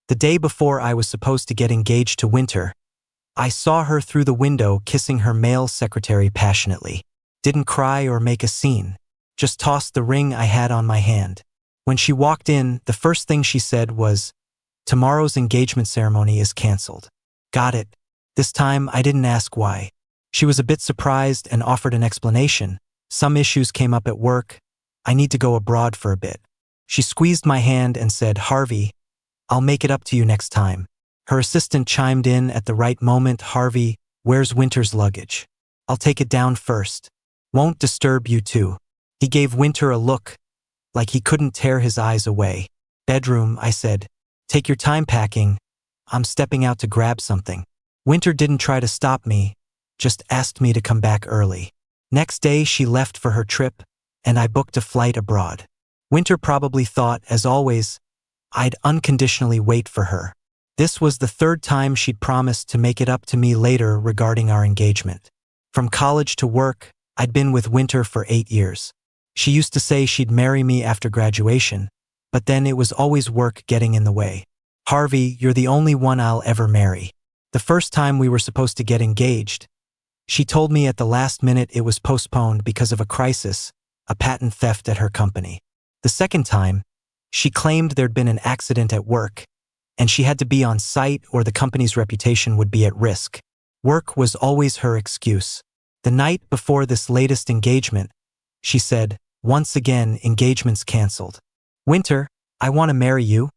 The day before I was supposed to get engaged to Winter, I saw her through the window kissing her male secretary passionately. Didn't cry or make a scene. Just tossed the ring I had on my hand. When she walked in, the first thing she said was, "Tomorrow's engagement ceremony is canceled." Got it. This time I didn't ask why. She was a bit surprised and offered an explanation. "Some issues came up at work. I need to go abroad for a bit." She squeezed my hand and said, "Harvey, I'll make it up to you next time." Her assistant chimed in at the right moment. "Harvey, where's Winter's luggage? I'll take it down first. Won't disturb you too." He gave Winter a look, like he couldn't tear his eyes away. "Bedroom," I said. "Take your time packing. I'm stepping out to grab something." Winter didn't try to stop me, just asked me to come back early. Next day she left for her trip, and I booked a flight abroad. Winter probably thought, as always, I'd unconditionally wait for her. This was the third time she'd promised to make it up to me later regarding our engagement. From college to work, I'd been with Winter for 8 years. She used to say she'd marry me after graduation, but then it was always work getting in the way. "Harvey, you're the only one I'll ever marry." The first time we were supposed to get engaged, she told me at the last minute it was postponed because of a crisis, a patent theft at her company. The second time, she claimed there'd been an accident at work, and she had to be on site or the company's reputation would be at risk. Work was always her excuse. The night before this latest engagement, she said, "Once again, engagement's canceled. Winter, I want to marry you,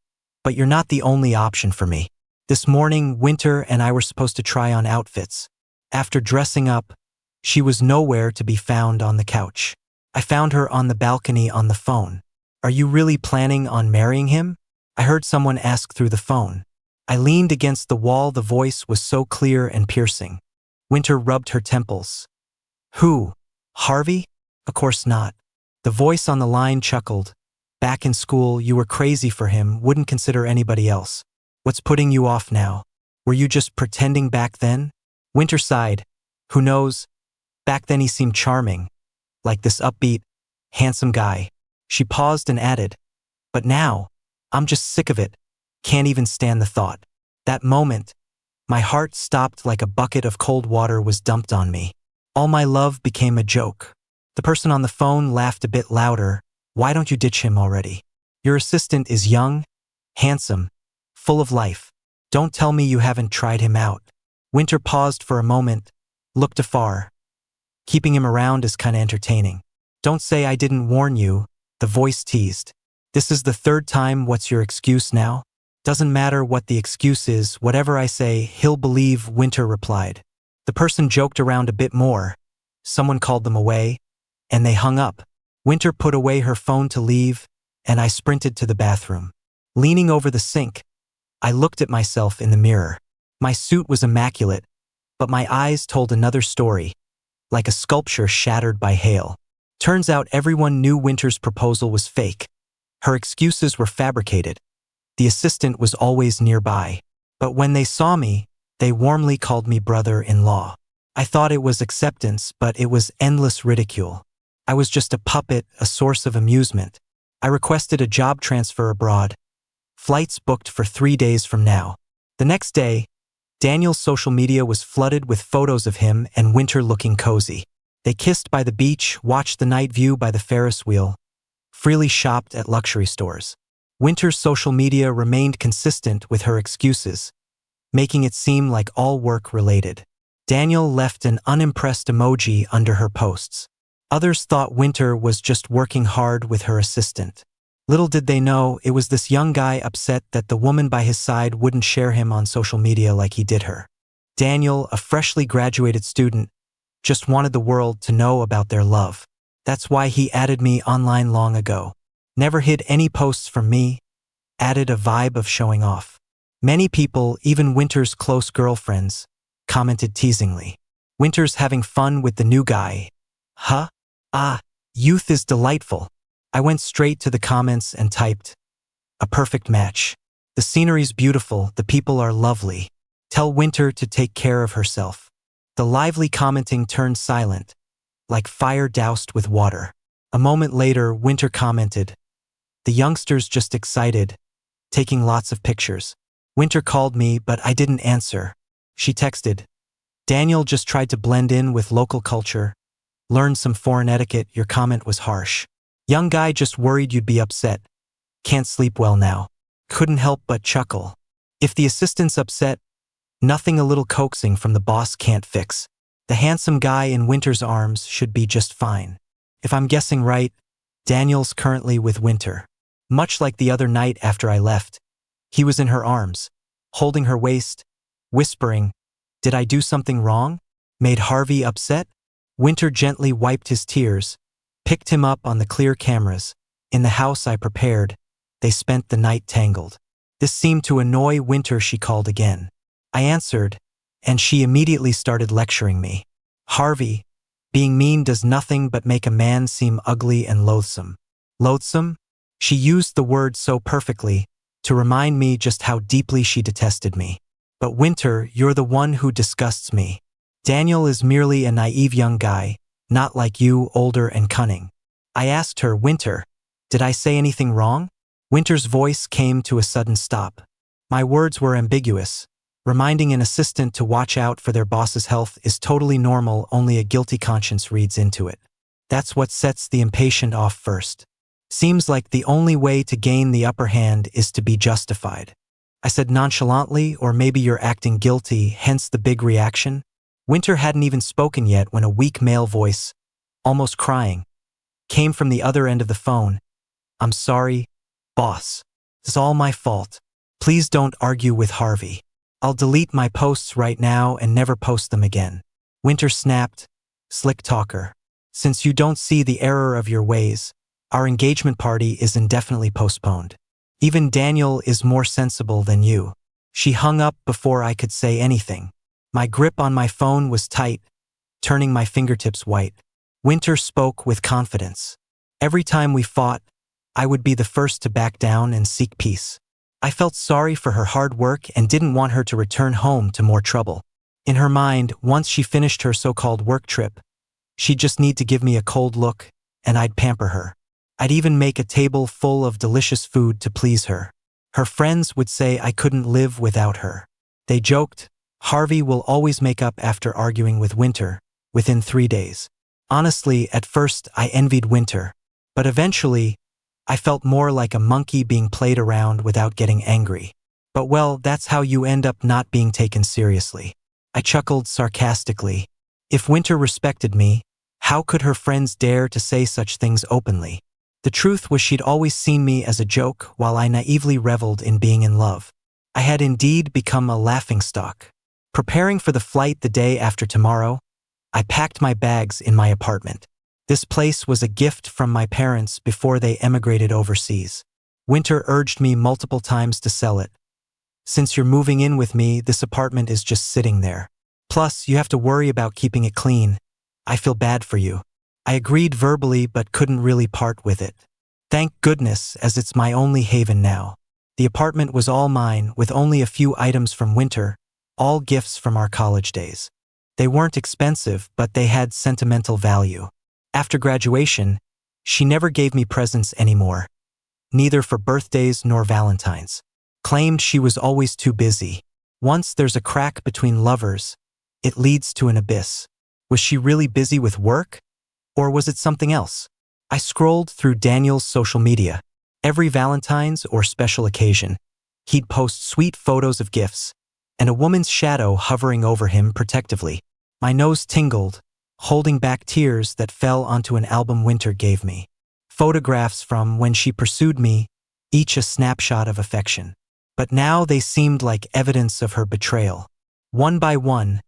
but you're not the only option for me." This morning, Winter and I were supposed to try on outfits. After dressing up, she was nowhere to be found on the couch. I found her on the balcony on the phone. "Are you really planning on marrying him?" I heard someone ask through the phone. I leaned against the wall. The voice was so clear and piercing. Winter rubbed her temples. "Who? Harvey? Of course not." The voice on the line chuckled. "Back in school, you were crazy for him, wouldn't consider anybody else. What's putting you off now? Were you just pretending back then?" Winter sighed. "Who knows? Back then he seemed charming, like this upbeat, handsome guy." She paused and added, "But now, I'm just sick of it. Can't even stand the thought." That moment, my heart stopped like a bucket of cold water was dumped on me. All my love became a joke. The person on the phone laughed a bit louder. "Why don't you ditch him already? Your assistant is young, handsome, full of life. Don't tell me you haven't tried him out." Winter paused for a moment, looked afar. "Keeping him around is kinda entertaining." "Don't say I didn't warn you," the voice teased. "This is the third time. What's your excuse now?" "Doesn't matter what the excuse is. Whatever I say, he'll believe," Winter replied. The person joked around a bit more. Someone called them away, and they hung up. Winter put away her phone to leave, and I sprinted to the bathroom. Leaning over the sink, I looked at myself in the mirror. My suit was immaculate, but my eyes told another story, like a sculpture shattered by hail. Turns out everyone knew Winter's proposal was fake. Her excuses were fabricated. The assistant was always nearby. But when they saw me, they warmly called me brother-in-law. I thought it was acceptance, but it was endless ridicule. I was just a puppet, a source of amusement. I requested a job transfer abroad. Flights booked for 3 days from now. The next day, Daniel's social media was flooded with photos of him and Winter looking cozy. They kissed by the beach, watched the night view by the Ferris wheel, freely shopped at luxury stores. Winter's social media remained consistent with her excuses, making it seem like all work-related. Daniel left an unimpressed emoji under her posts. Others thought Winter was just working hard with her assistant. Little did they know it was this young guy upset that the woman by his side wouldn't share him on social media like he did her. Daniel, a freshly graduated student, just wanted the world to know about their love. That's why he added me online long ago. Never hid any posts from me, added a vibe of showing off. Many people, even Winter's close girlfriends, commented teasingly. "Winter's having fun with the new guy. Huh? Ah, youth is delightful." I went straight to the comments and typed, "A perfect match. The scenery's beautiful, the people are lovely. Tell Winter to take care of herself." The lively commenting turned silent, like fire doused with water. A moment later, Winter commented, "The youngster's just excited, taking lots of pictures." Winter called me, but I didn't answer. She texted, Daniel just tried to blend in with local culture. Learned some foreign etiquette, your comment was harsh. Young guy just worried you'd be upset. Can't sleep well now. Couldn't help but chuckle. If the assistant's upset, nothing a little coaxing from the boss can't fix. The handsome guy in Winter's arms should be just fine. If I'm guessing right, Daniel's currently with Winter. Much like the other night after I left, he was in her arms, holding her waist, whispering, did I do something wrong? Made Harvey upset? Winter gently wiped his tears, picked him up on the clear cameras. In the house I prepared, they spent the night tangled. This seemed to annoy Winter. She called again. I answered, and she immediately started lecturing me. Harvey, being mean does nothing but make a man seem ugly and loathsome. Loathsome? She used the word so perfectly, to remind me just how deeply she detested me. But Winter, you're the one who disgusts me. Daniel is merely a naive young guy, not like you, older and cunning. I asked her, Winter, did I say anything wrong? Winter's voice came to a sudden stop. My words were ambiguous. Reminding an assistant to watch out for their boss's health is totally normal, only a guilty conscience reads into it. That's what sets the impatient off first. Seems like the only way to gain the upper hand is to be justified. I said nonchalantly, or maybe you're acting guilty, hence the big reaction. Winter hadn't even spoken yet when a weak male voice, almost crying, came from the other end of the phone. I'm sorry, boss. It's all my fault. Please don't argue with Harvey. I'll delete my posts right now and never post them again. Winter snapped, slick talker. Since you don't see the error of your ways, our engagement party is indefinitely postponed. Even Daniel is more sensible than you. She hung up before I could say anything. My grip on my phone was tight, turning my fingertips white. Winter spoke with confidence. Every time we fought, I would be the first to back down and seek peace. I felt sorry for her hard work and didn't want her to return home to more trouble. In her mind, once she finished her so-called work trip, she'd just need to give me a cold look, and I'd pamper her. I'd even make a table full of delicious food to please her. Her friends would say I couldn't live without her. They joked, Harvey will always make up after arguing with Winter, within 3 days. Honestly, at first I envied Winter, but eventually, I felt more like a monkey being played around without getting angry. But well, that's how you end up not being taken seriously. I chuckled sarcastically. If Winter respected me, how could her friends dare to say such things openly? The truth was she'd always seen me as a joke while I naively reveled in being in love. I had indeed become a laughingstock. Preparing for the flight the day after tomorrow, I packed my bags in my apartment. This place was a gift from my parents before they emigrated overseas. Winter urged me multiple times to sell it. Since you're moving in with me, this apartment is just sitting there. Plus, you have to worry about keeping it clean. I feel bad for you. I agreed verbally but couldn't really part with it. Thank goodness, as it's my only haven now. The apartment was all mine, with only a few items from Winter, all gifts from our college days. They weren't expensive, but they had sentimental value. After graduation, she never gave me presents anymore, neither for birthdays nor Valentines. Claimed she was always too busy. Once there's a crack between lovers, it leads to an abyss. Was she really busy with work? Or was it something else? I scrolled through Daniel's social media. Every Valentine's or special occasion, he'd post sweet photos of gifts, and a woman's shadow hovering over him protectively. My nose tingled, holding back tears that fell onto an album Winter gave me. Photographs from when she pursued me, each a snapshot of affection. But now they seemed like evidence of her betrayal. One by one,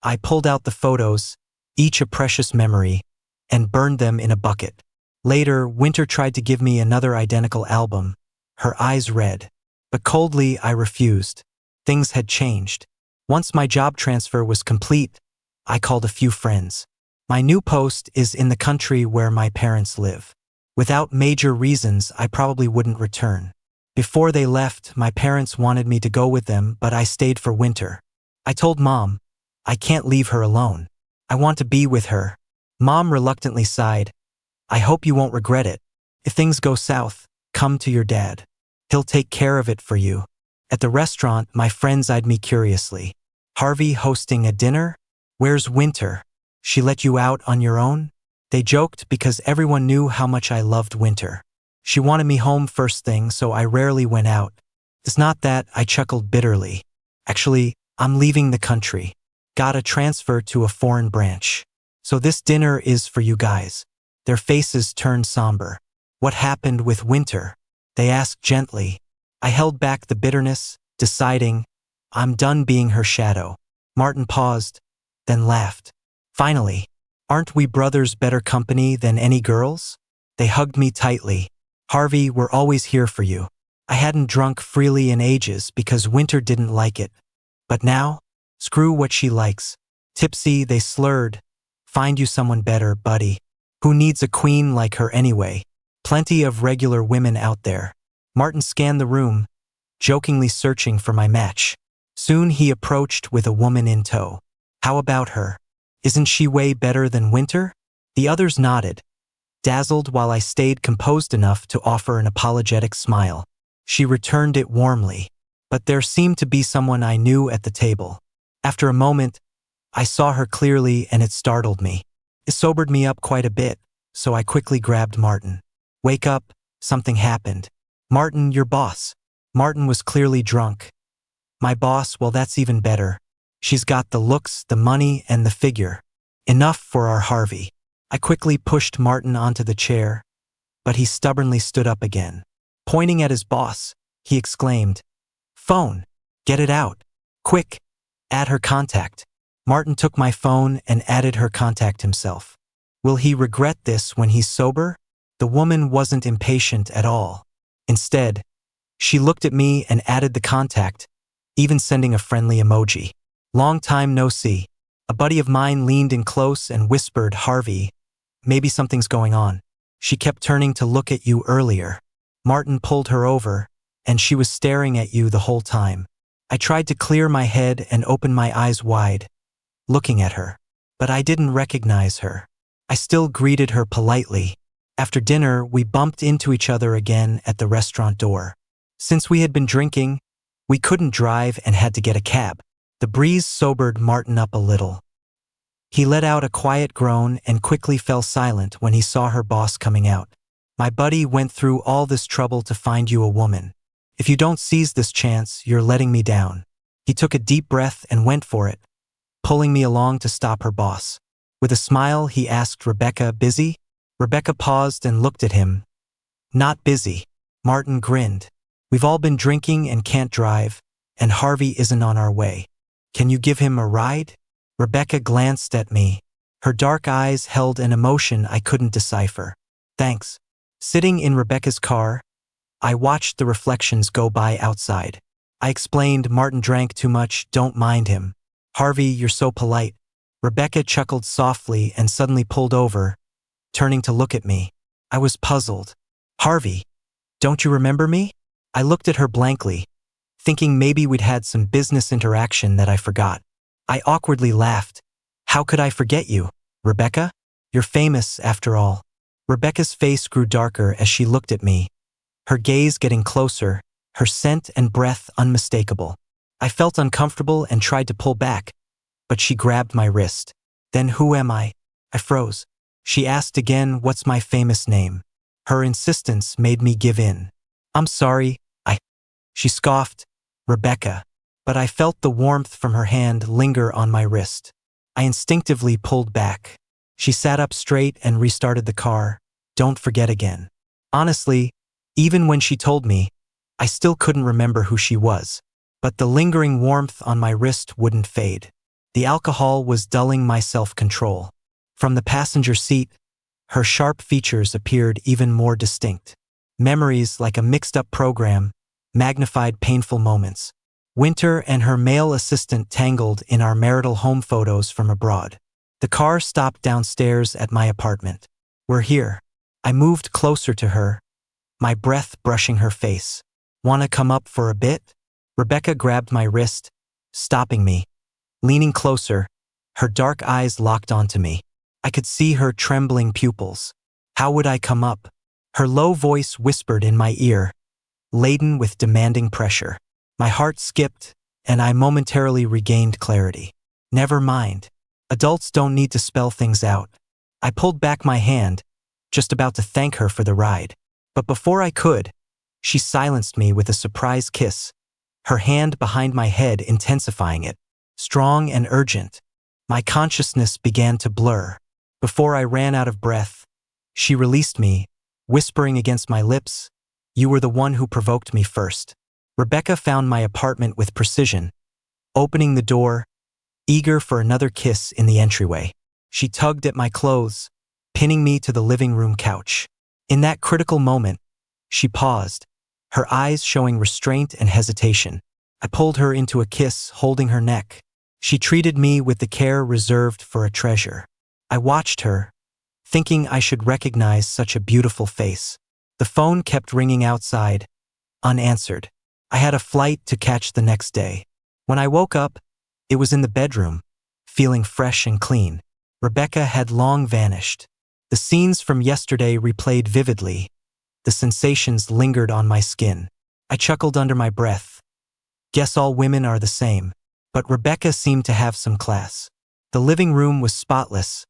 I pulled out the photos, each a precious memory, and burned them in a bucket. Later, Winter tried to give me another identical album, her eyes red. But coldly, I refused. Things had changed. Once my job transfer was complete, I called a few friends. My new post is in the country where my parents live. Without major reasons, I probably wouldn't return. Before they left, my parents wanted me to go with them, but I stayed for Winter. I told Mom, I can't leave her alone. I want to be with her. Mom reluctantly sighed. I hope you won't regret it. If things go south, come to your dad. He'll take care of it for you. At the restaurant, my friends eyed me curiously. Harvey hosting a dinner? Where's Winter? She let you out on your own? They joked because everyone knew how much I loved Winter. She wanted me home first thing, so I rarely went out. It's not that, I chuckled bitterly. Actually, I'm leaving the country. Got a transfer to a foreign branch. So this dinner is for you guys. Their faces turned somber. What happened with Winter? They asked gently. I held back the bitterness, deciding, I'm done being her shadow. Martin paused, then laughed. Finally, aren't we brothers better company than any girls? They hugged me tightly. Harvey, we're always here for you. I hadn't drunk freely in ages because Winter didn't like it. But now, screw what she likes. Tipsy, they slurred. Find you someone better, buddy. Who needs a queen like her anyway? Plenty of regular women out there. Martin scanned the room, jokingly searching for my match. Soon he approached with a woman in tow. How about her? Isn't she way better than Winter? The others nodded, dazzled while I stayed composed enough to offer an apologetic smile. She returned it warmly. But there seemed to be someone I knew at the table. After a moment, I saw her clearly and it startled me. It sobered me up quite a bit, so I quickly grabbed Martin. Wake up, something happened. Martin, your boss. Martin was clearly drunk. My boss, well, that's even better. She's got the looks, the money, and the figure. Enough for our Harvey. I quickly pushed Martin onto the chair, but he stubbornly stood up again. Pointing at his boss, he exclaimed, Phone, get it out. Quick, add her contact. Martin took my phone and added her contact himself. Will he regret this when he's sober? The woman wasn't impatient at all. Instead, she looked at me and added the contact, even sending a friendly emoji. Long time no see. A buddy of mine leaned in close and whispered, Harvey, maybe something's going on. She kept turning to look at you earlier. Martin pulled her over, and she was staring at you the whole time. I tried to clear my head and open my eyes wide, looking at her. But I didn't recognize her. I still greeted her politely. After dinner, we bumped into each other again at the restaurant door. Since we had been drinking, we couldn't drive and had to get a cab. The breeze sobered Martin up a little. He let out a quiet groan and quickly fell silent when he saw her boss coming out. My buddy went through all this trouble to find you a woman. If you don't seize this chance, you're letting me down. He took a deep breath and went for it, pulling me along to stop her boss. With a smile, he asked Rebecca, busy? Rebecca paused and looked at him. Not busy. Martin grinned. We've all been drinking and can't drive, and Harvey isn't on our way. Can you give him a ride? Rebecca glanced at me. Her dark eyes held an emotion I couldn't decipher. Thanks. Sitting in Rebecca's car, I watched the reflections go by outside. I explained Martin drank too much, don't mind him. Harvey, you're so polite. Rebecca chuckled softly and suddenly pulled over, turning to look at me. I was puzzled. Harvey, don't you remember me? I looked at her blankly, thinking maybe we'd had some business interaction that I forgot. I awkwardly laughed. How could I forget you, Rebecca? You're famous, after all. Rebecca's face grew darker as she looked at me, her gaze getting closer, her scent and breath unmistakable. I felt uncomfortable and tried to pull back, but she grabbed my wrist. Then who am I? I froze. She asked again, what's my famous name? Her insistence made me give in. I'm sorry, She scoffed, Rebecca, but I felt the warmth from her hand linger on my wrist. I instinctively pulled back. She sat up straight and restarted the car. Don't forget again. Honestly, even when she told me, I still couldn't remember who she was. But the lingering warmth on my wrist wouldn't fade. The alcohol was dulling my self-control. From the passenger seat, her sharp features appeared even more distinct. Memories, like a mixed-up program, magnified painful moments. Winter and her male assistant tangled in our marital home photos from abroad. The car stopped downstairs at my apartment. We're here. I moved closer to her, my breath brushing her face. Wanna come up for a bit? Rebecca grabbed my wrist, stopping me. Leaning closer, her dark eyes locked onto me. I could see her trembling pupils. How would I come up? Her low voice whispered in my ear, laden with demanding pressure. My heart skipped, and I momentarily regained clarity. Never mind. Adults don't need to spell things out. I pulled back my hand, just about to thank her for the ride. But before I could, she silenced me with a surprise kiss, her hand behind my head intensifying it, strong and urgent. My consciousness began to blur. Before I ran out of breath, she released me, whispering against my lips, "You were the one who provoked me first." Rebecca found my apartment with precision, opening the door, eager for another kiss in the entryway. She tugged at my clothes, pinning me to the living room couch. In that critical moment, she paused, her eyes showing restraint and hesitation. I pulled her into a kiss, holding her neck. She treated me with the care reserved for a treasure. I watched her, thinking I should recognize such a beautiful face. The phone kept ringing outside, unanswered. I had a flight to catch the next day. When I woke up, it was in the bedroom, feeling fresh and clean. Rebecca had long vanished. The scenes from yesterday replayed vividly. The sensations lingered on my skin. I chuckled under my breath. Guess all women are the same. But Rebecca seemed to have some class. The living room was spotless,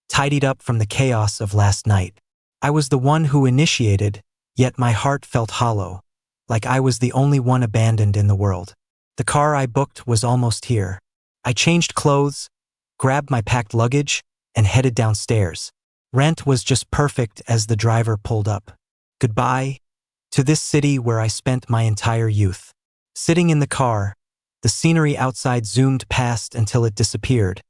tidied up from the chaos of last night. I was the one who initiated, yet my heart felt hollow, like I was the only one abandoned in the world. The car I booked was almost here. I changed clothes, grabbed my packed luggage, and headed downstairs. Rent was just perfect as the driver pulled up. Goodbye to this city where I spent my entire youth. Sitting in the car, the scenery outside zoomed past until it disappeared,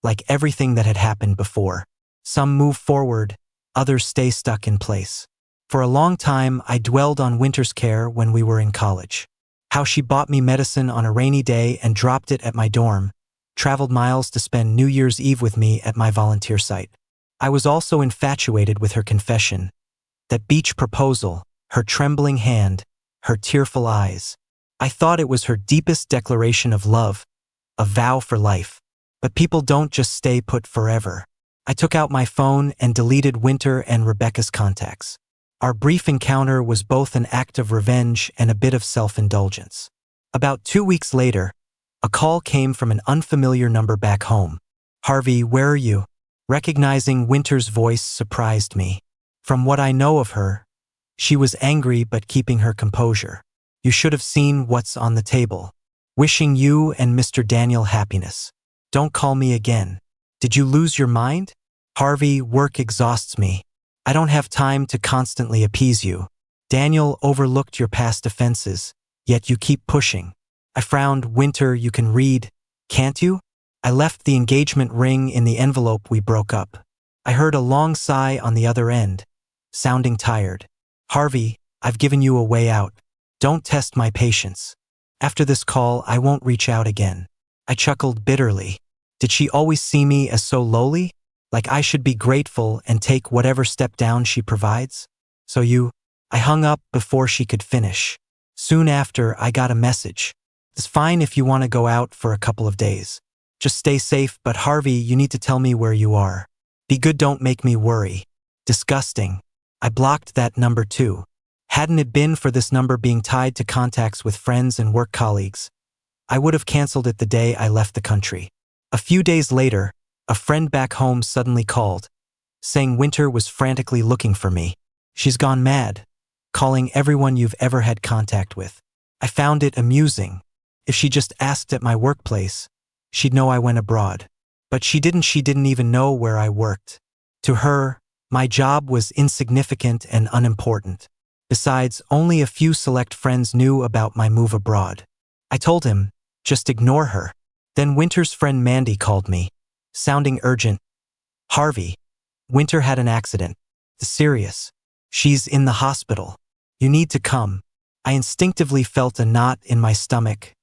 like everything that had happened before. Some move forward, others stay stuck in place. For a long time, I dwelled on Winter's care when we were in college. How she bought me medicine on a rainy day and dropped it at my dorm, traveled miles to spend New Year's Eve with me at my volunteer site. I was also infatuated with her confession, that beach proposal, her trembling hand, her tearful eyes. I thought it was her deepest declaration of love, a vow for life. But people don't just stay put forever. I took out my phone and deleted Winter and Rebecca's contacts. Our brief encounter was both an act of revenge and a bit of self-indulgence. About 2 weeks later, a call came from an unfamiliar number back home. "Harvey, where are you?" Recognizing Winter's voice surprised me. From what I know of her, she was angry but keeping her composure. "You should have seen what's on the table. Wishing you and Mr. Daniel happiness. Don't call me again. Did you lose your mind? Harvey, work exhausts me. I don't have time to constantly appease you. Daniel overlooked your past offenses, yet you keep pushing." I frowned. "Winter, you can read, can't you?" I left the engagement ring in the envelope we broke up. I heard a long sigh on the other end, sounding tired. "Harvey, I've given you a way out. Don't test my patience. After this call, I won't reach out again." I chuckled bitterly. Did she always see me as so lowly? Like I should be grateful and take whatever step down she provides? "So you..." I hung up before she could finish. Soon after, I got a message. "It's fine if you want to go out for a couple of days. Just stay safe, but Harvey, you need to tell me where you are. Be good, don't make me worry." Disgusting. I blocked that number too. Hadn't it been for this number being tied to contacts with friends and work colleagues, I would have canceled it the day I left the country. A few days later, a friend back home suddenly called, saying Winter was frantically looking for me. "She's gone mad, calling everyone you've ever had contact with." I found it amusing. If she just asked at my workplace, she'd know I went abroad. But she didn't even know where I worked. To her, my job was insignificant and unimportant. Besides, only a few select friends knew about my move abroad. I told him, just ignore her. Then Winter's friend Mandy called me, sounding urgent. "Harvey, Winter had an accident. Serious. She's in the hospital. You need to come." I instinctively felt a knot in my stomach.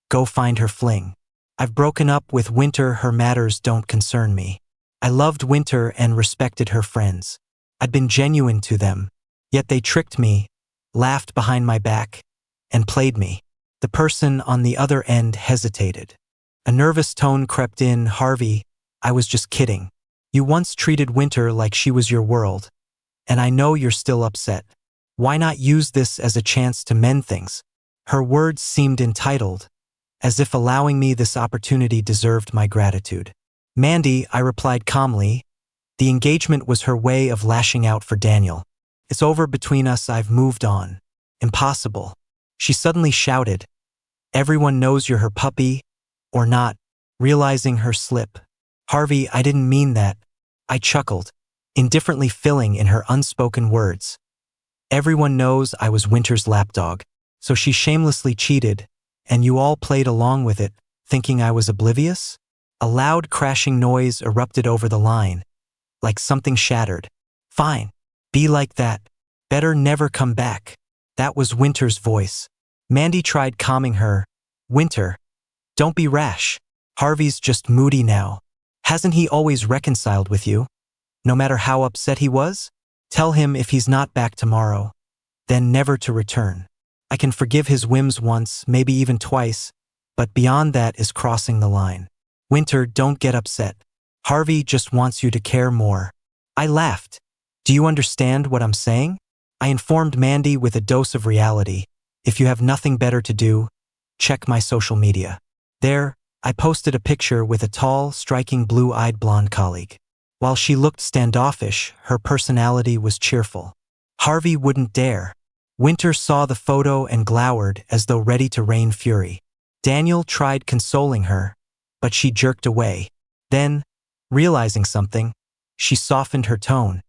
Go find her, fling. I've broken up with Winter, her matters don't concern me. I loved Winter and respected her friends. I'd been genuine to them, yet they tricked me, laughed behind my back, and played me. The person on the other end hesitated. A nervous tone crept in. "Harvey, I was just kidding. You once treated Winter like she was your world, and I know you're still upset. Why not use this as a chance to mend things?" Her words seemed entitled, as if allowing me this opportunity deserved my gratitude. Mandy, I replied calmly. The engagement was her way of lashing out for Daniel. It's over between us, I've moved on. Impossible. She suddenly shouted, everyone knows you're her puppy, or not, realizing her slip. Harvey, I didn't mean that. I chuckled, indifferently filling in her unspoken words. Everyone knows I was Winter's lapdog, so she shamelessly cheated, and you all played along with it, thinking I was oblivious? A loud crashing noise erupted over the line, like something shattered. Fine. Be like that. Better never come back. That was Winter's voice. Mandy tried calming her. Winter, don't be rash. Harvey's just moody now. Hasn't he always reconciled with you? No matter how upset he was? Tell him if he's not back tomorrow, then never to return. I can forgive his whims once, maybe even twice, but beyond that is crossing the line. Winter, don't get upset. Harvey just wants you to care more. I laughed. Do you understand what I'm saying? I informed Mandy with a dose of reality. If you have nothing better to do, check my social media. There, I posted a picture with a tall, striking blue-eyed blonde colleague. While she looked standoffish, her personality was cheerful. Harvey wouldn't dare. Winter saw the photo and glowered as though ready to rain fury. Daniel tried consoling her, but she jerked away. Then, realizing something, she softened her tone.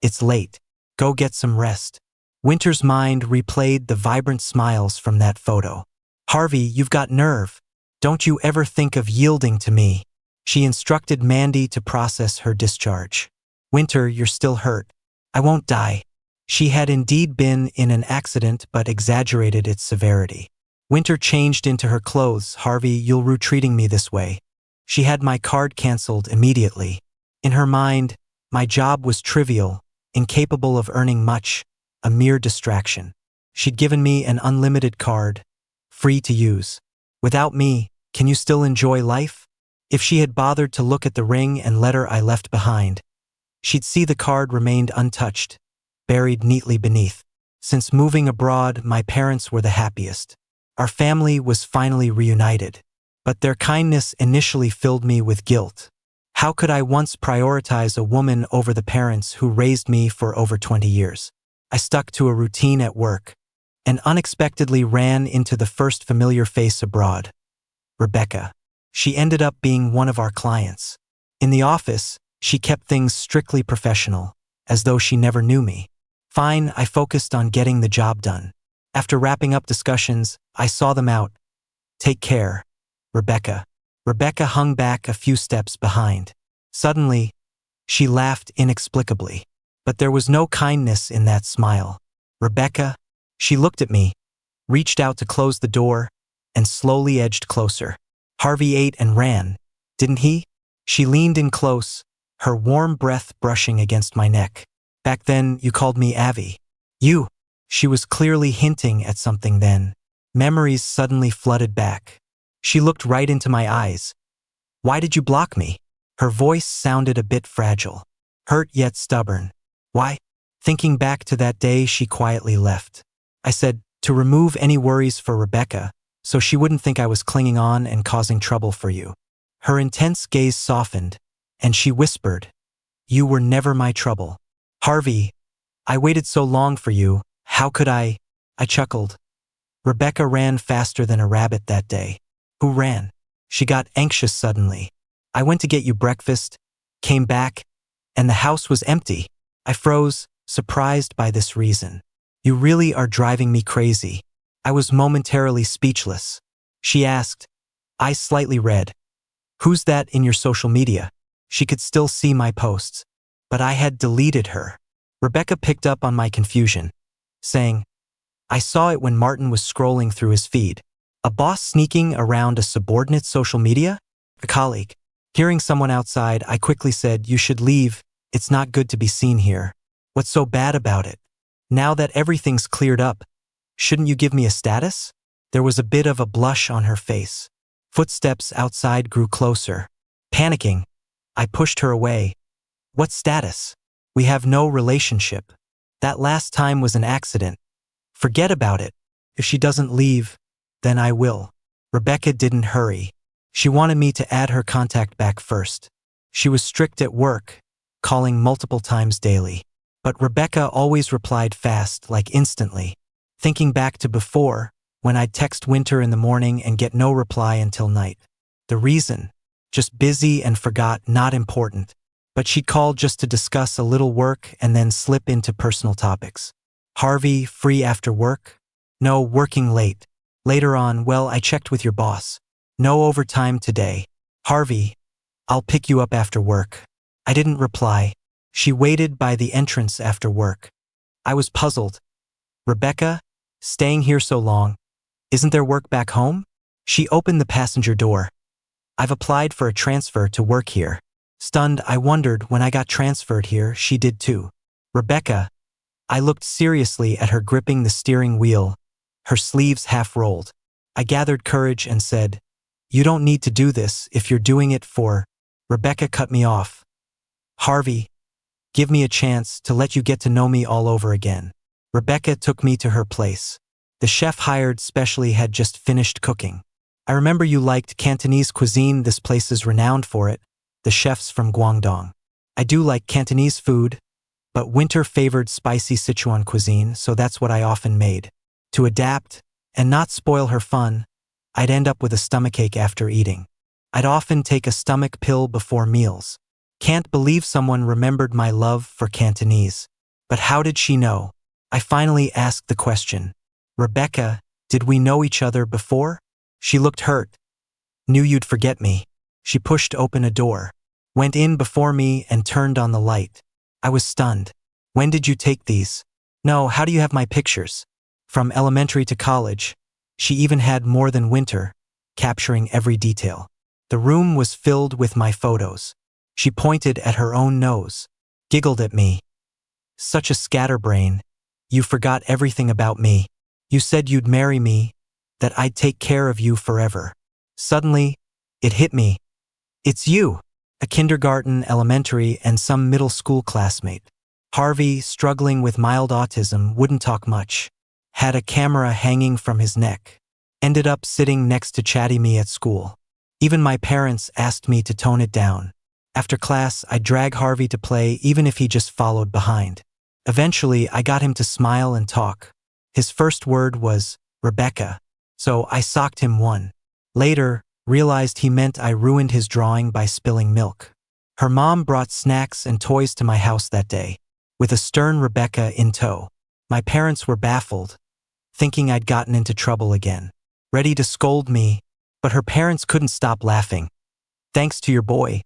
It's late. Go get some rest. Winter's mind replayed the vibrant smiles from that photo. Harvey, you've got nerve. Don't you ever think of yielding to me. She instructed Mandy to process her discharge. Winter, you're still hurt. I won't die. She had indeed been in an accident but exaggerated its severity. Winter changed into her clothes. Harvey, you'll rue treating me this way. She had my card canceled immediately. In her mind, my job was trivial, incapable of earning much, a mere distraction. She'd given me an unlimited card, free to use. Without me, can you still enjoy life? If she had bothered to look at the ring and letter I left behind, she'd see the card remained untouched, buried neatly beneath. Since moving abroad, my parents were the happiest. Our family was finally reunited, but their kindness initially filled me with guilt. How could I once prioritize a woman over the parents who raised me for over 20 years? I stuck to a routine at work and unexpectedly ran into the first familiar face abroad, Rebecca. She ended up being one of our clients. In the office, she kept things strictly professional, as though she never knew me. Fine, I focused on getting the job done. After wrapping up discussions, I saw them out. Take care, Rebecca. Rebecca hung back a few steps behind. Suddenly, she laughed inexplicably. But there was no kindness in that smile. Rebecca, she looked at me, reached out to close the door, and slowly edged closer. Harvey ate and ran, didn't he? She leaned in close, her warm breath brushing against my neck. Back then, you called me Avi. You. She was clearly hinting at something then. Memories suddenly flooded back. She looked right into my eyes. Why did you block me? Her voice sounded a bit fragile, hurt yet stubborn. Why? Thinking back to that day she quietly left. I said, to remove any worries for Rebecca, so she wouldn't think I was clinging on and causing trouble for you. Her intense gaze softened, and she whispered, you were never my trouble. Harvey, I waited so long for you, how could I? I chuckled. Rebecca ran faster than a rabbit that day. Who ran? She got anxious suddenly. I went to get you breakfast, came back, and the house was empty. I froze, surprised by this reason. You really are driving me crazy. I was momentarily speechless. She asked, eyes slightly red, who's that in your social media? She could still see my posts, but I had deleted her. Rebecca picked up on my confusion, saying, I saw it when Martin was scrolling through his feed. A boss sneaking around a subordinate social media? A colleague. Hearing someone outside, I quickly said, you should leave. It's not good to be seen here. What's so bad about it? Now that everything's cleared up, shouldn't you give me a status? There was a bit of a blush on her face. Footsteps outside grew closer. Panicking, I pushed her away. What status? We have no relationship. That last time was an accident. Forget about it. If she doesn't leave, then I will. Rebecca didn't hurry. She wanted me to add her contact back first. She was strict at work, calling multiple times daily. But Rebecca always replied fast, like instantly. Thinking back to before, when I'd text Winter in the morning and get no reply until night. The reason? Just busy and forgot, not important. But she'd call just to discuss a little work and then slip into personal topics. Harvey, free after work? No, working late. Later on, well, I checked with your boss. No overtime today. Harvey, I'll pick you up after work. I didn't reply. She waited by the entrance after work. I was puzzled. Rebecca, staying here so long, isn't there work back home? She opened the passenger door. I've applied for a transfer to work here. Stunned, I wondered when I got transferred here, she did too. Rebecca, I looked seriously at her gripping the steering wheel, her sleeves half rolled. I gathered courage and said, you don't need to do this if you're doing it for… Rebecca cut me off. Harvey, give me a chance to let you get to know me all over again. Rebecca took me to her place. The chef hired specially had just finished cooking. I remember you liked Cantonese cuisine, this place is renowned for it. The chef's from Guangdong. I do like Cantonese food, but Winter favored spicy Sichuan cuisine, so that's what I often made. To adapt and not spoil her fun, I'd end up with a stomachache after eating. I'd often take a stomach pill before meals. Can't believe someone remembered my love for Cantonese. But how did she know? I finally asked the question. Rebecca, did we know each other before? She looked hurt. Knew you'd forget me. She pushed open a door, went in before me and turned on the light. I was stunned. When did you take these? No, how do you have my pictures? From elementary to college. She even had more than Winter, capturing every detail. The room was filled with my photos. She pointed at her own nose, giggled at me. Such a scatterbrain. You forgot everything about me. You said you'd marry me, that I'd take care of you forever. Suddenly, it hit me. It's you, a kindergarten, elementary, and some middle school classmate. Harvey, struggling with mild autism, wouldn't talk much. Had a camera hanging from his neck. Ended up sitting next to chatty me at school. Even my parents asked me to tone it down. After class, I'd drag Harvey to play even if he just followed behind. Eventually, I got him to smile and talk. His first word was, Rebecca. So I socked him one. Later, realized he meant I ruined his drawing by spilling milk. Her mom brought snacks and toys to my house that day, with a stern Rebecca in tow. My parents were baffled, thinking I'd gotten into trouble again. Ready to scold me, but her parents couldn't stop laughing. Thanks to your boy,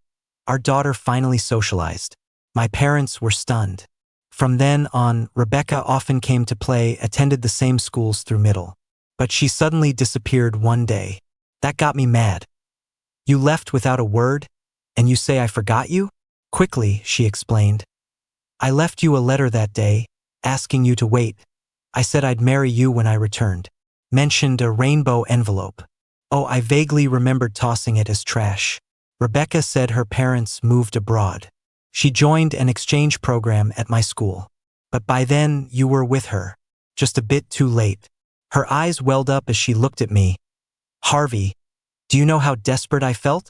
our daughter finally socialized. My parents were stunned. From then on, Rebecca often came to play, attended the same schools through middle. But she suddenly disappeared one day. That got me mad. You left without a word, and you say I forgot you? Quickly, she explained. I left you a letter that day, asking you to wait. I said I'd marry you when I returned. Mentioned a rainbow envelope. Oh, I vaguely remembered tossing it as trash. Rebecca said her parents moved abroad. She joined an exchange program at my school. But by then, you were with her. Just a bit too late. Her eyes welled up as she looked at me. Harvey, do you know how desperate I felt?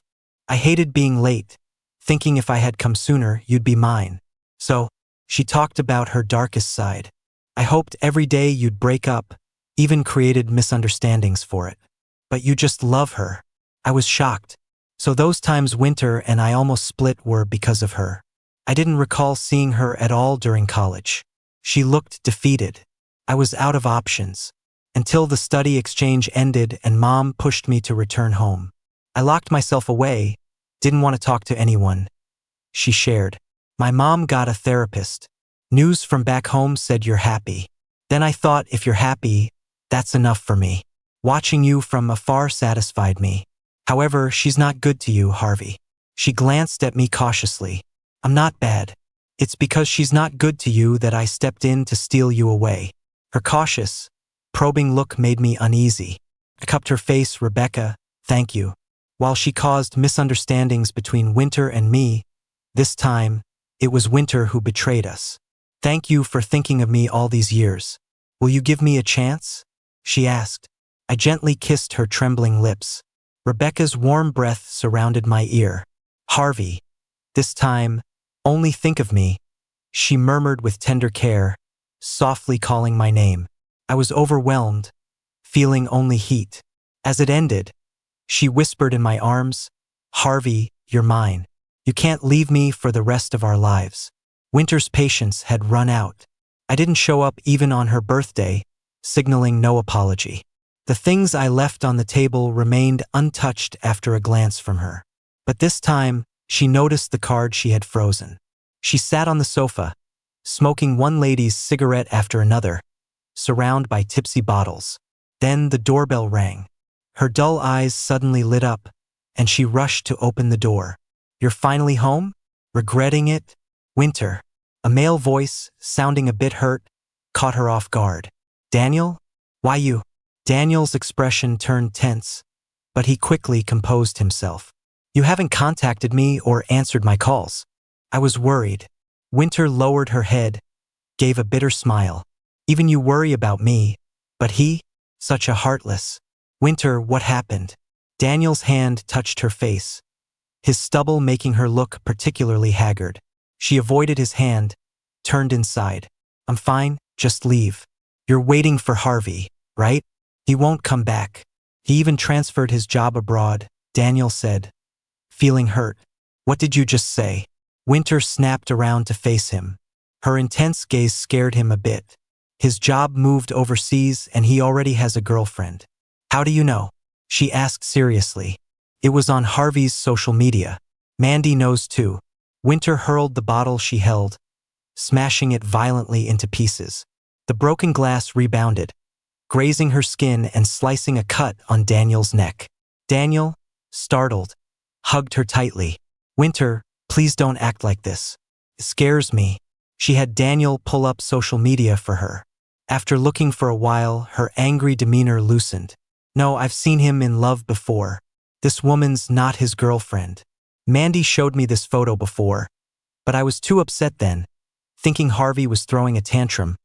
I hated being late, thinking if I had come sooner, you'd be mine. So, she talked about her darkest side. I hoped every day you'd break up, even created misunderstandings for it. But you just love her. I was shocked. So those times Winter and I almost split were because of her. I didn't recall seeing her at all during college. She looked defeated. I was out of options. Until the study exchange ended and Mom pushed me to return home. I locked myself away, didn't want to talk to anyone. She shared. My mom got a therapist. News from back home said you're happy. Then I thought if you're happy, that's enough for me. Watching you from afar satisfied me. However, she's not good to you, Harvey. She glanced at me cautiously. I'm not bad. It's because she's not good to you that I stepped in to steal you away. Her cautious, probing look made me uneasy. I cupped her face. Rebecca, thank you. While she caused misunderstandings between Winter and me, this time, it was Winter who betrayed us. Thank you for thinking of me all these years. Will you give me a chance? she asked. I gently kissed her trembling lips. Rebecca's warm breath surrounded my ear. Harvey, this time, only think of me, she murmured with tender care, softly calling my name. I was overwhelmed, feeling only heat. As it ended, she whispered in my arms, Harvey, you're mine. You can't leave me for the rest of our lives. Winter's patience had run out. I didn't show up even on her birthday, signaling no apology. The things I left on the table remained untouched after a glance from her. But this time, she noticed the card she had frozen. She sat on the sofa, smoking one lady's cigarette after another, surrounded by tipsy bottles. Then the doorbell rang. Her dull eyes suddenly lit up, and she rushed to open the door. You're finally home? Regretting it? Winter. A male voice, sounding a bit hurt, caught her off guard. Daniel? Why you? Daniel's expression turned tense, but he quickly composed himself. You haven't contacted me or answered my calls. I was worried. Winter lowered her head, gave a bitter smile. Even you worry about me, but he? Such a heartless. Winter, what happened? Daniel's hand touched her face, his stubble making her look particularly haggard. She avoided his hand, turned inside. I'm fine, just leave. You're waiting for Harvey, right? He won't come back. He even transferred his job abroad, Daniel said, feeling hurt. What did you just say? Winter snapped around to face him. Her intense gaze scared him a bit. His job moved overseas and he already has a girlfriend. How do you know? She asked seriously. It was on Harvey's social media. Mandy knows too. Winter hurled the bottle she held, smashing it violently into pieces. The broken glass rebounded, grazing her skin and slicing a cut on Daniel's neck. Daniel, startled, hugged her tightly. Winter, please don't act like this. It scares me. She had Daniel pull up social media for her. After looking for a while, her angry demeanor loosened. No, I've seen him in love before. This woman's not his girlfriend. Mandy showed me this photo before, but I was too upset then, thinking Harvey was throwing a tantrum,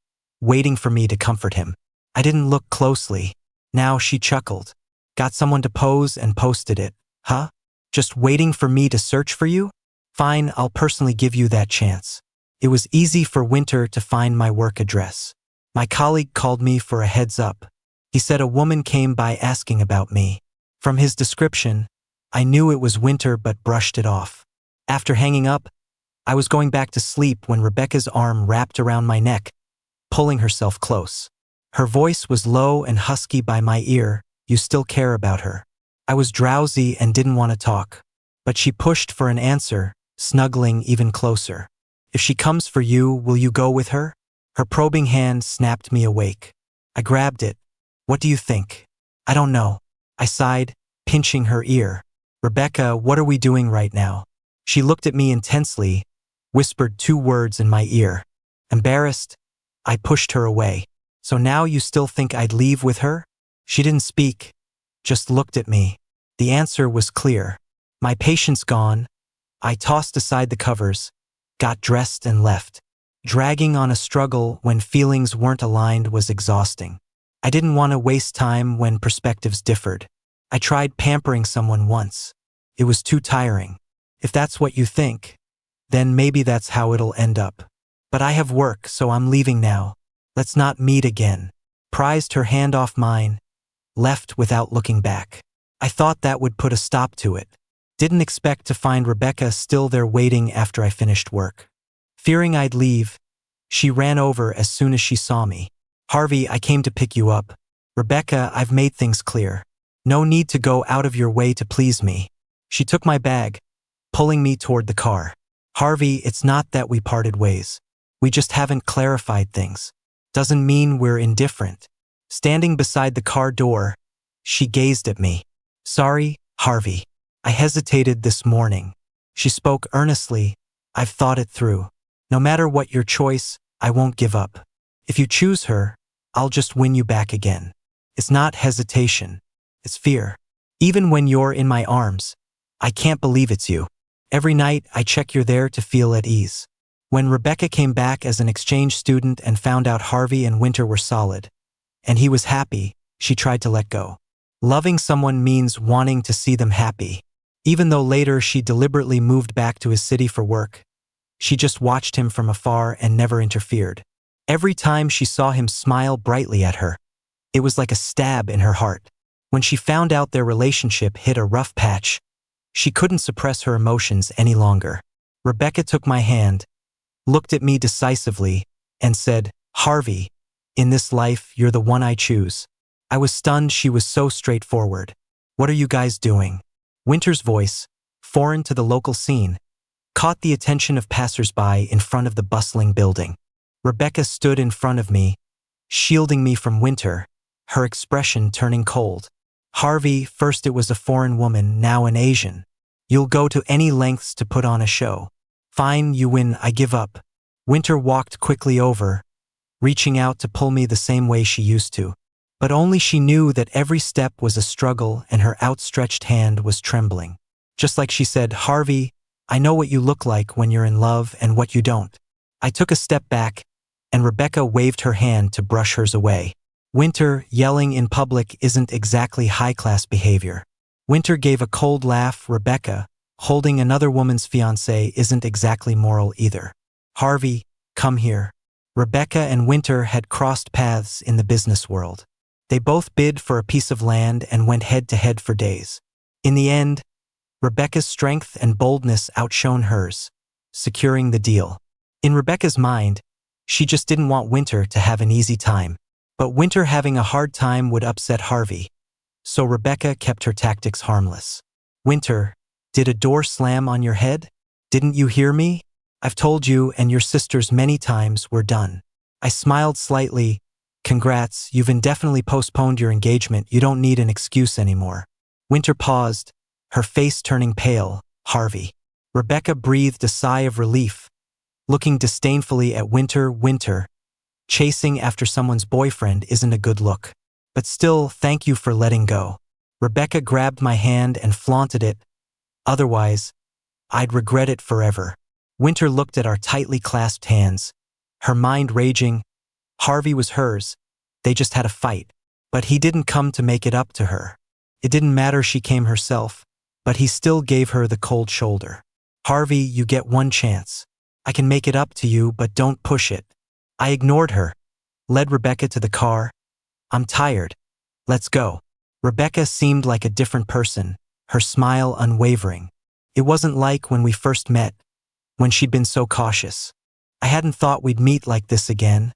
waiting for me to comfort him. I didn't look closely. Now she chuckled. Got someone to pose and posted it, huh? Just waiting for me to search for you? Fine, I'll personally give you that chance. It was easy for Winter to find my work address. My colleague called me for a heads up. He said a woman came by asking about me. From his description, I knew it was Winter but brushed it off. After hanging up, I was going back to sleep when Rebecca's arm wrapped around my neck, pulling herself close. Her voice was low and husky by my ear. You still care about her. I was drowsy and didn't want to talk, but she pushed for an answer, snuggling even closer. If she comes for you, will you go with her? Her probing hand snapped me awake. I grabbed it. What do you think? I don't know. I sighed, pinching her ear. Rebecca, what are we doing right now? She looked at me intensely, whispered 2 words in my ear. Embarrassed, I pushed her away. So now you still think I'd leave with her? She didn't speak, just looked at me. The answer was clear. My patience gone, I tossed aside the covers, got dressed and left. Dragging on a struggle when feelings weren't aligned was exhausting. I didn't want to waste time when perspectives differed. I tried pampering someone once. It was too tiring. If that's what you think, then maybe that's how it'll end up. But I have work, so I'm leaving now. Let's not meet again. Prized her hand off mine, left without looking back. I thought that would put a stop to it. Didn't expect to find Rebecca still there waiting after I finished work. Fearing I'd leave, she ran over as soon as she saw me. Harvey, I came to pick you up. Rebecca, I've made things clear. No need to go out of your way to please me. She took my bag, pulling me toward the car. Harvey, it's not that we parted ways. We just haven't clarified things. Doesn't mean we're indifferent. Standing beside the car door, she gazed at me. Sorry, Harvey. I hesitated this morning. She spoke earnestly. I've thought it through. No matter what your choice, I won't give up. If you choose her, I'll just win you back again. It's not hesitation. It's fear. Even when you're in my arms, I can't believe it's you. Every night, I check you're there to feel at ease. When Rebecca came back as an exchange student and found out Harvey and Winter were solid, and he was happy, she tried to let go. Loving someone means wanting to see them happy. Even though later she deliberately moved back to his city for work, she just watched him from afar and never interfered. Every time she saw him smile brightly at her, it was like a stab in her heart. When she found out their relationship hit a rough patch, she couldn't suppress her emotions any longer. Rebecca took my hand, looked at me decisively, and said, "Harvey, in this life, you're the one I choose." I was stunned she was so straightforward. "What are you guys doing?" Winter's voice, foreign to the local scene, caught the attention of passers-by in front of the bustling building. Rebecca stood in front of me, shielding me from Winter, her expression turning cold. "Harvey, first it was a foreign woman, now an Asian. You'll go to any lengths to put on a show. Fine, you win, I give up." Winter walked quickly over, reaching out to pull me the same way she used to. But only she knew that every step was a struggle and her outstretched hand was trembling. Just like she said, "Harvey, I know what you look like when you're in love and what you don't." I took a step back, and Rebecca waved her hand to brush hers away. Winter, yelling in public isn't exactly high-class behavior. Winter gave a cold laugh. Rebecca, holding another woman's fiancé isn't exactly moral either. "Harvey, come here." Rebecca and Winter had crossed paths in the business world. They both bid for a piece of land and went head-to-head for days. In the end, Rebecca's strength and boldness outshone hers, securing the deal. In Rebecca's mind, she just didn't want Winter to have an easy time. But Winter having a hard time would upset Harvey, so Rebecca kept her tactics harmless. "Winter, did a door slam on your head? Didn't you hear me? I've told you and your sisters many times we're done." I smiled slightly. "Congrats, you've indefinitely postponed your engagement. You don't need an excuse anymore." Winter paused, her face turning pale. "Harvey." Rebecca breathed a sigh of relief, looking disdainfully at Winter. "Winter, chasing after someone's boyfriend isn't a good look. But still, thank you for letting go." Rebecca grabbed my hand and flaunted it. "Otherwise, I'd regret it forever." Winter looked at our tightly clasped hands, her mind raging. Harvey was hers. They just had a fight. But he didn't come to make it up to her. It didn't matter she came herself, but he still gave her the cold shoulder. "Harvey, you get one chance. I can make it up to you, but don't push it." I ignored her, led Rebecca to the car. "I'm tired. Let's go." Rebecca seemed like a different person, her smile unwavering. It wasn't like when we first met, when she'd been so cautious. I hadn't thought we'd meet like this again,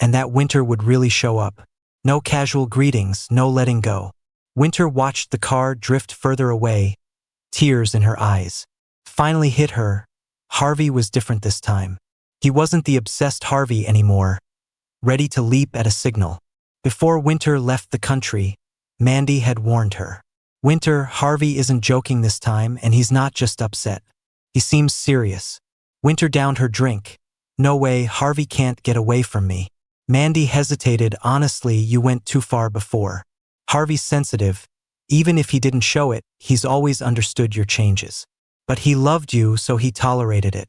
and that Winter would really show up. No casual greetings, no letting go. Winter watched the car drift further away, tears in her eyes. Finally hit her. Harvey was different this time. He wasn't the obsessed Harvey anymore, ready to leap at a signal. Before Winter left the country, Mandy had warned her. "Winter, Harvey isn't joking this time, and he's not just upset. He seems serious." Winter downed her drink. "No way, Harvey can't get away from me." Mandy hesitated. "Honestly, you went too far before. Harvey's sensitive. Even if he didn't show it, he's always understood your changes. But he loved you, so he tolerated it.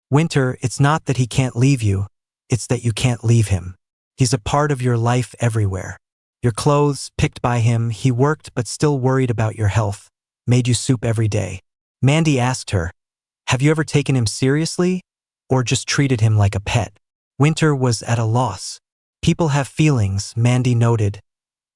Winter, it's not that he can't leave you, it's that you can't leave him. He's a part of your life everywhere. Your clothes, picked by him, he worked but still worried about your health, made you soup every day." Mandy asked her, "Have you ever taken him seriously, or just treated him like a pet?" Winter was at a loss. "People have feelings," Mandy noted,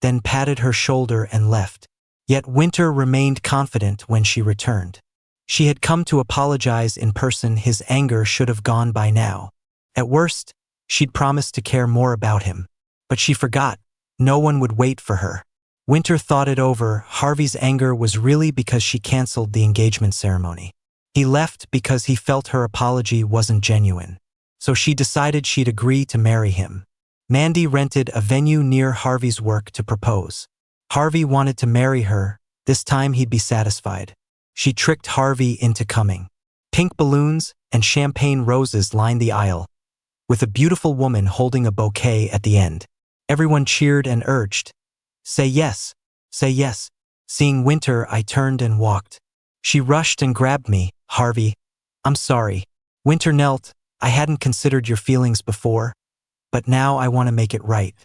then patted her shoulder and left. Yet Winter remained confident when she returned. She had come to apologize in person. His anger should have gone by now. At worst, she'd promised to care more about him. But she forgot. No one would wait for her. Winter thought it over. Harvey's anger was really because she canceled the engagement ceremony. He left because he felt her apology wasn't genuine. So she decided she'd agree to marry him. Mandy rented a venue near Harvey's work to propose. Harvey wanted to marry her. This time he'd be satisfied. She tricked Harvey into coming. Pink balloons and champagne roses lined the aisle, with a beautiful woman holding a bouquet at the end. Everyone cheered and urged, "Say yes, say yes." Seeing Winter, I turned and walked. She rushed and grabbed me. "Harvey, I'm sorry." Winter knelt. "I hadn't considered your feelings before, but now I want to make it right."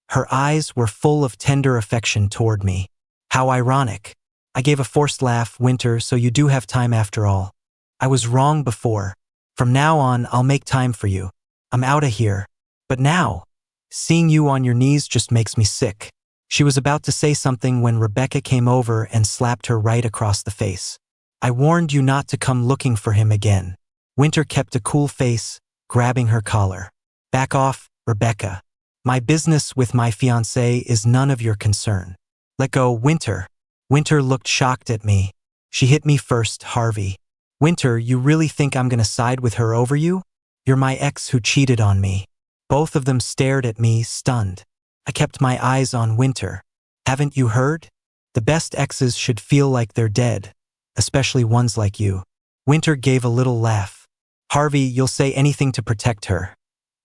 Her eyes were full of tender affection toward me. How ironic. I gave a forced laugh. Winter, so you do have time after all. I was wrong before. From now on, I'll make time for you. I'm outta here. But now, seeing you on your knees just makes me sick. She was about to say something when Rebecca came over and slapped her right across the face. I warned you not to come looking for him again. Winter kept a cool face, grabbing her collar. Back off, Rebecca. My business with my fiancé is none of your concern. Let go, Winter. Winter looked shocked at me. She hit me first, Harvey. Winter, you really think I'm gonna side with her over you? You're my ex who cheated on me. Both of them stared at me, stunned. I kept my eyes on Winter. Haven't you heard? The best exes should feel like they're dead, especially ones like you. Winter gave a little laugh. Harvey, you'll say anything to protect her.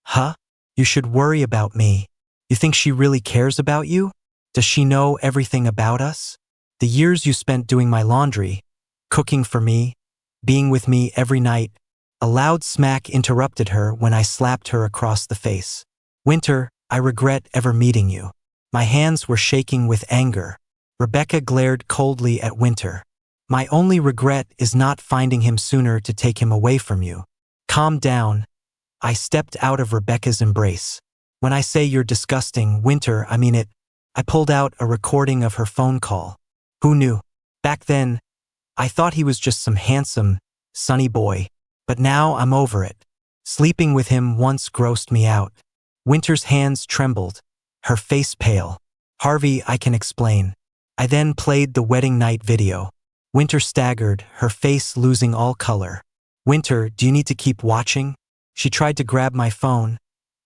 Huh? You should worry about me. You think she really cares about you? Does she know everything about us? The years you spent doing my laundry, cooking for me, being with me every night. A loud smack interrupted her when I slapped her across the face. Winter, I regret ever meeting you. My hands were shaking with anger. Rebecca glared coldly at Winter. My only regret is not finding him sooner to take him away from you. Calm down. I stepped out of Rebecca's embrace. When I say you're disgusting, Winter, I mean it. I pulled out a recording of her phone call. Who knew? Back then, I thought he was just some handsome, sunny boy. But now I'm over it. Sleeping with him once grossed me out. Winter's hands trembled, her face pale. Harvey, I can explain. I then played the wedding night video. Winter staggered, her face losing all color. Winter, do you need to keep watching? She tried to grab my phone,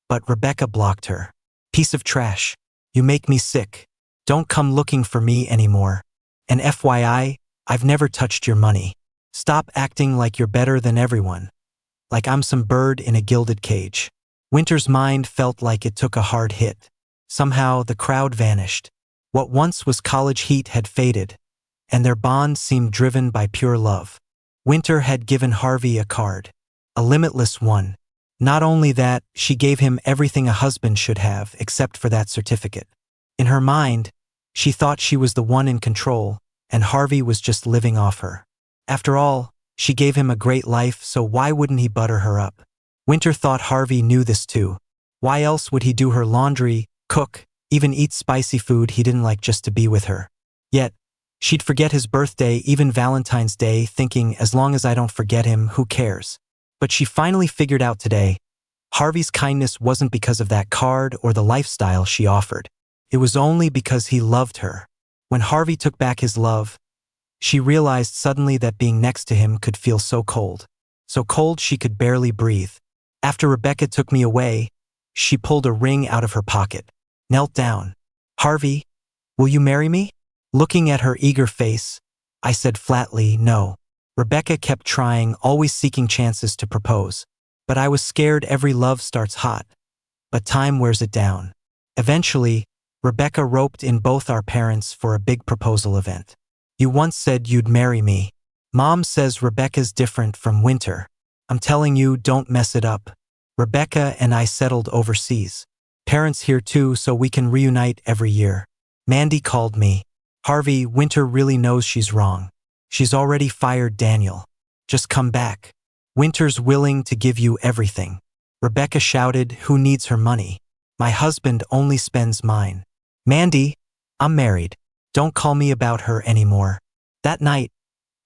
but Rebecca blocked her. Piece of trash. You make me sick. Don't come looking for me anymore. And FYI, I've never touched your money. Stop acting like you're better than everyone. Like I'm some bird in a gilded cage. Winter's mind felt like it took a hard hit. Somehow the crowd vanished. What once was college heat had faded, and their bond seemed driven by pure love. Winter had given Harvey a card. A limitless one. Not only that, she gave him everything a husband should have except for that certificate. In her mind, she thought she was the one in control, and Harvey was just living off her. After all, she gave him a great life, so why wouldn't he butter her up? Winter thought Harvey knew this too. Why else would he do her laundry, cook, even eat spicy food he didn't like just to be with her? Yet, she'd forget his birthday, even Valentine's Day, thinking as long as I don't forget him, who cares? But she finally figured out today, Harvey's kindness wasn't because of that card or the lifestyle she offered. It was only because he loved her. When Harvey took back his love, she realized suddenly that being next to him could feel so cold. So cold she could barely breathe. After Rebecca took me away, she pulled a ring out of her pocket, knelt down. Harvey, will you marry me? Looking at her eager face, I said flatly, no. Rebecca kept trying, always seeking chances to propose. But I was scared. Every love starts hot, but time wears it down. Eventually, Rebecca roped in both our parents for a big proposal event. You once said you'd marry me. Mom says Rebecca's different from Winter. I'm telling you, don't mess it up. Rebecca and I settled overseas. Parents here too, so we can reunite every year. Mandy called me. Harvey, Winter really knows she's wrong. She's already fired Daniel. Just come back. Winter's willing to give you everything. Rebecca shouted, who needs her money? My husband only spends mine. Mandy, I'm married. Don't call me about her anymore. That night,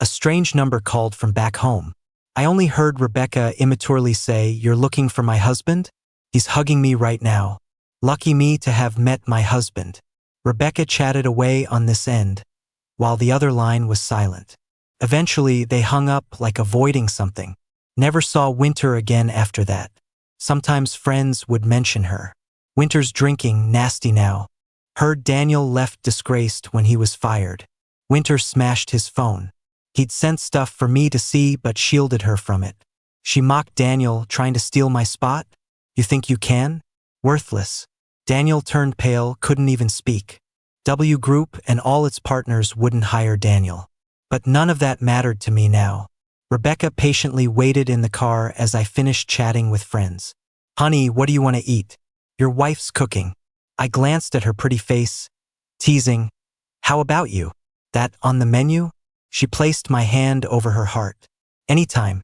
a strange number called from back home. I only heard Rebecca immaturely say, you're looking for my husband? He's hugging me right now. Lucky me to have met my husband. Rebecca chatted away on this end, while the other line was silent. Eventually, they hung up like avoiding something. Never saw Winter again after that. Sometimes friends would mention her. Winter's drinking, nasty now. Heard Daniel left disgraced when he was fired. Winter smashed his phone. He'd sent stuff for me to see but shielded her from it. She mocked Daniel, trying to steal my spot? You think you can? Worthless. Daniel turned pale, couldn't even speak. W Group and all its partners wouldn't hire Daniel. But none of that mattered to me now. Rebecca patiently waited in the car as I finished chatting with friends. Honey, what do you want to eat? Your wife's cooking. I glanced at her pretty face, teasing, "How about you? That on the menu?" She placed my hand over her heart. "Anytime,